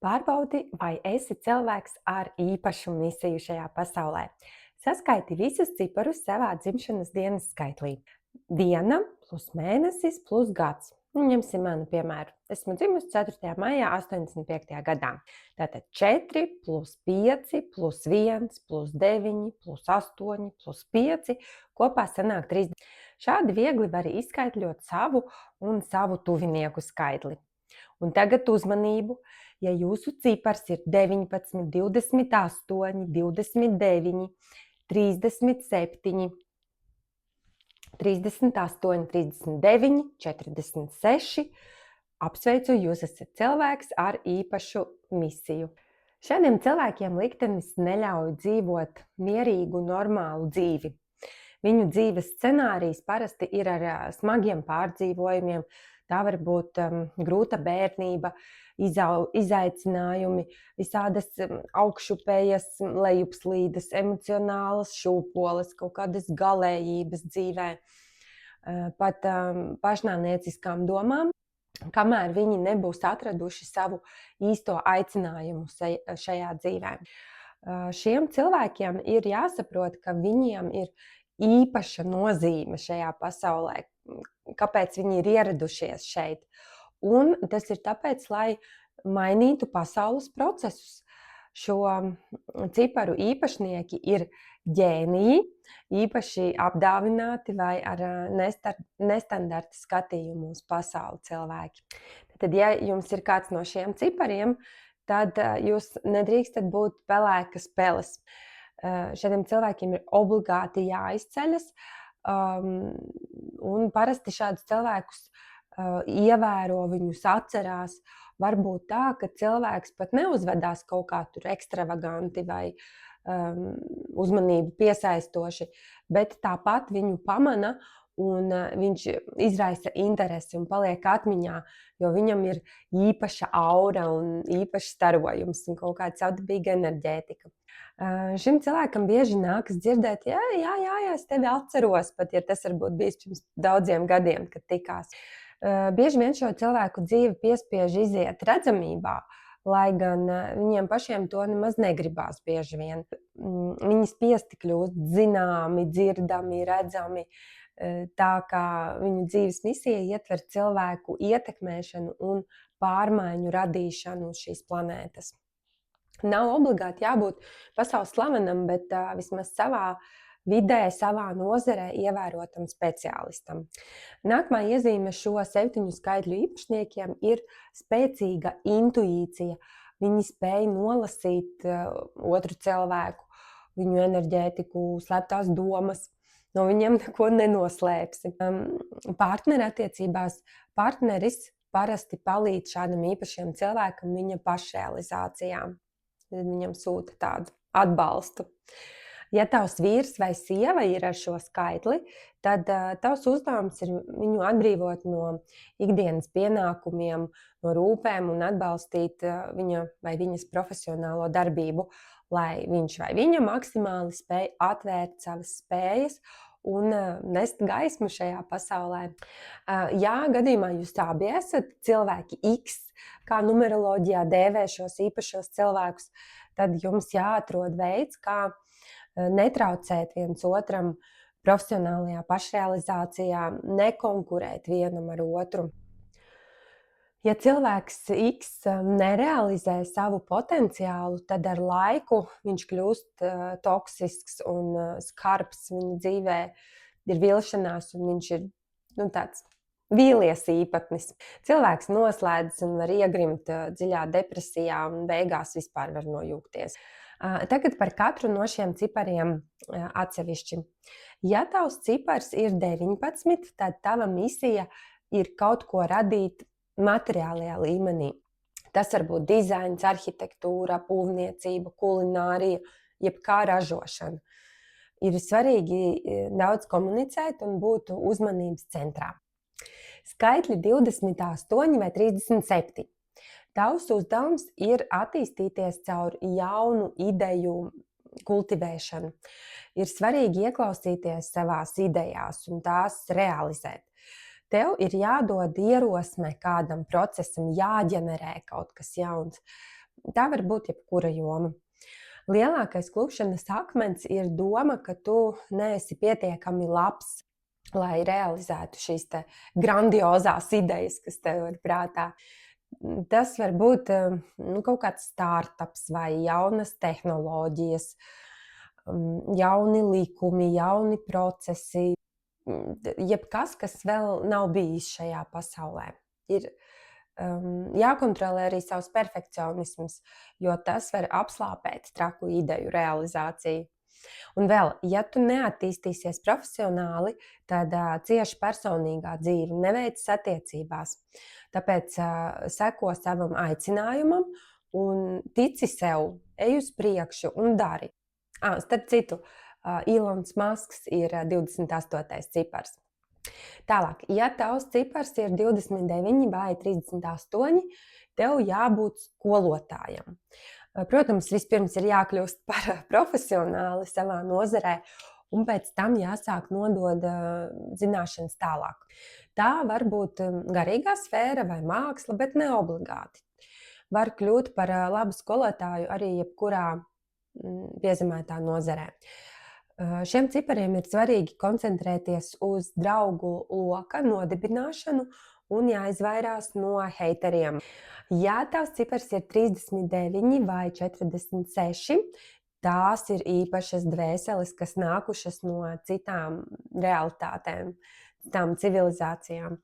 Pārbaudi, vai esi cilvēks ar īpašu misiju šajā pasaulē. Saskaiti visus ciparus savā dzimšanas dienas skaitlī. Diena plus mēnesis plus gads. Ņemsim manu piemēru. Esmu dzimusi 4. maijā 85. gadā. Tātad 4 plus 5 plus 1 plus 9 plus 8 plus 5 kopā sanāk 30. Šādi viegli var izskaitļot savu un savu tuvinieku skaitli. Un tagad uzmanību, ja jūsu cipars ir 19, 28, 29, 37, 38, 39, 46, apsveicu, jūs esat cilvēks ar īpašu misiju. Šādiem cilvēkiem liktenis neļauj dzīvot mierīgu, normālu dzīvi. Viņu dzīves scenārijs parasti ir ar smagiem pārdzīvojumiem. Tā var būt grūta bērnība, izaicinājumi, visādas augšupējas, lejupslīdes, emocionālas šūpoles, kaut kādas galējības dzīvē, pat pašnāvnieciskām domām, kamēr viņi nebūs atraduši savu īsto aicinājumu šajā dzīvē. Šiem cilvēkiem ir jāsaprot, ka viņiem ir īpaša nozīme šajā pasaulē, kāpēc viņi ir ieradušies šeit. Un tas ir tāpēc, lai mainītu pasaules procesus. Šo ciparu īpašnieki ir ģēniji, īpaši apdāvināti vai ar nestandarta skatījumu uz pasauli cilvēki. Tad, ja jums ir kāds no šiem cipariem, tad jūs nedrīkstat būt pelēkas peles. Šādiem cilvēkiem ir obligāti jāizceļas, un parasti šādus cilvēkus ievēro, viņus atcerās. Varbūt tā, ka cilvēks pat neuzvedās kaut kā tur ekstravaganti vai uzmanību piesaistoši, bet tāpat viņu pamana un viņš izraisa interesi un paliek atmiņā, jo viņam ir īpaša aura un īpašs starojums un kaut kāda savdabīga enerģētika. Šim cilvēkam bieži nākas dzirdēt, jā, es tevi atceros, pat ja tas varbūt bijis pirms daudziem gadiem, kad tikās. Bieži vien šo cilvēku dzīve piespiež iziet redzamībā, lai gan viņiem pašiem to nemaz negribās bieži vien. Viņi spiesti kļūst zināmi, dzirdami, redzami, tā kā viņu dzīves misija ietver cilvēku ietekmēšanu un pārmaiņu radīšanu uz šīs planētas. Nav obligāti jābūt pasaules slavenam, bet vismaz savā vidē, savā nozarē ievērotam speciālistam. Nākamā iezīme šo 7 skaitļu īpašniekiem ir spēcīga intuīcija. Viņi spēj nolasīt otru cilvēku, viņu enerģētiku, slēptās domas. No viņiem neko nenoslēpsi. Partnerattiecībās partneris parasti palīdz šādam īpašiem cilvēkam viņa pašrealizācijā. Viņam sūta tādu atbalstu. Ja tavs vīrs vai sieva ir ar šo skaitli, tad tavs uzdevums ir viņu atbrīvot no ikdienas pienākumiem, no rūpēm un atbalstīt viņa vai viņas profesionālo darbību, lai viņš vai viņa maksimāli spēj atvērt savas spējas un nest gaismu šajā pasaulē. Ja gadījumā jūs abi esat cilvēki X, kā numeroloģijā dēvē šos īpašos cilvēkus, tad jums jāatrod veids, kā netraucēt viens otram profesionālajā pašrealizācijā, nekonkurēt vienam ar otru. Ja cilvēks X nerealizē savu potenciālu, tad ar laiku viņš kļūst toksisks un skarbs. Viņa dzīvē ir vilšanās un viņš ir tāds vīlies īpatnis. Cilvēks noslēdzas un var iegrimt dziļā depresijā un beigās vispār var nojūgties. Tagad par katru no šiem cipariem atsevišķi. Ja tavs cipars ir 19, tad tava misija ir kaut ko radīt materiālajā līmenī. Tas var būt dizains, arhitektūra, būvniecība, kulinārija, jebkā ražošana. Ir svarīgi daudz komunicēt un būt uzmanības centrā. Skaitļi 28 vai 37. Tavs uzdevums ir attīstīties caur jaunu ideju kultivēšanu. Ir svarīgi ieklausīties savās idejās un tās realizēt. Tev ir jādod ierosme kādam procesam, jāģenerē kaut kas jauns. Tā var būt jebkura joma. Lielākais klupšanas akmens ir doma, ka tu neesi pietiekami labs, lai realizētu šīs grandiozās idejas, kas tev ir prātā. Tas var būt kaut kāds startups vai jaunas tehnoloģijas, jauni likumi, jauni procesi. Jebkas, kas vēl nav bijis šajā pasaulē. Ir jākontrolē arī savs perfekcionisms, jo tas var apslāpēt traku ideju realizāciju. Un vēl, ja tu neattīstīsies profesionāli, tad cieši personīgā dzīve, neveic attiecībās. Tāpēc seko savam aicinājumam un tici sev, ej uz priekšu un dari. Starp citu, Ilons Masks ir 28. cipars. Tālāk, ja tavs cipars ir 29 vai 38, tev jābūt skolotājam. Protams, vispirms ir jākļūst par profesionāli savā nozarē, un pēc tam jāsāk nodot zināšanas tālāk. Tā var būt garīgā sfēra vai māksla, bet ne obligāti. Var kļūt par labu skolotāju arī jebkurā piezemētā nozarē. Šiem cipariem ir svarīgi koncentrēties uz draugu loka nodibināšanu un jāizvairās no heiteriem. Ja tavs cipars ir 39 vai 46, tās ir īpašas dvēseles, kas nākušas no citām realitātēm, citām civilizācijām.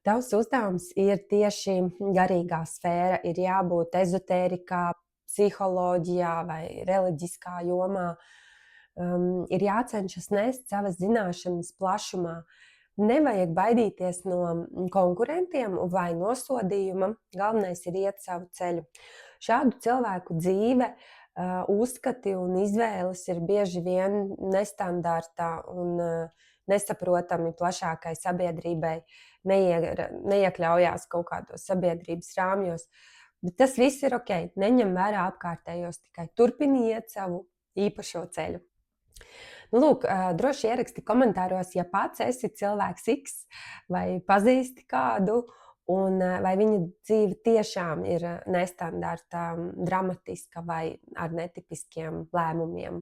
Tavs uzdevums ir tieši garīgā sfēra, ir jābūt ezotērikā, psiholoģijā vai reliģiskā jomā. Ir jācenšas nest savas zināšanas plašumā. Nevajag baidīties no konkurentiem vai nosodījuma. Galvenais ir iet savu ceļu. Šādu cilvēku dzīve, uzskati un izvēles ir bieži vien nestandarta un nesaprotami plašākai sabiedrībai, neiekļaujās kaut kādos sabiedrības rāmjos. Bet tas viss ir ok, neņem vērā apkārtējos, tikai turpini iet savu īpašo ceļu. Lūk, droši ieraksti komentāros, ja pats esi cilvēks X vai pazīsti kādu, un vai viņa dzīve tiešām ir nestandarta, dramatiska vai ar netipiskiem lēmumiem.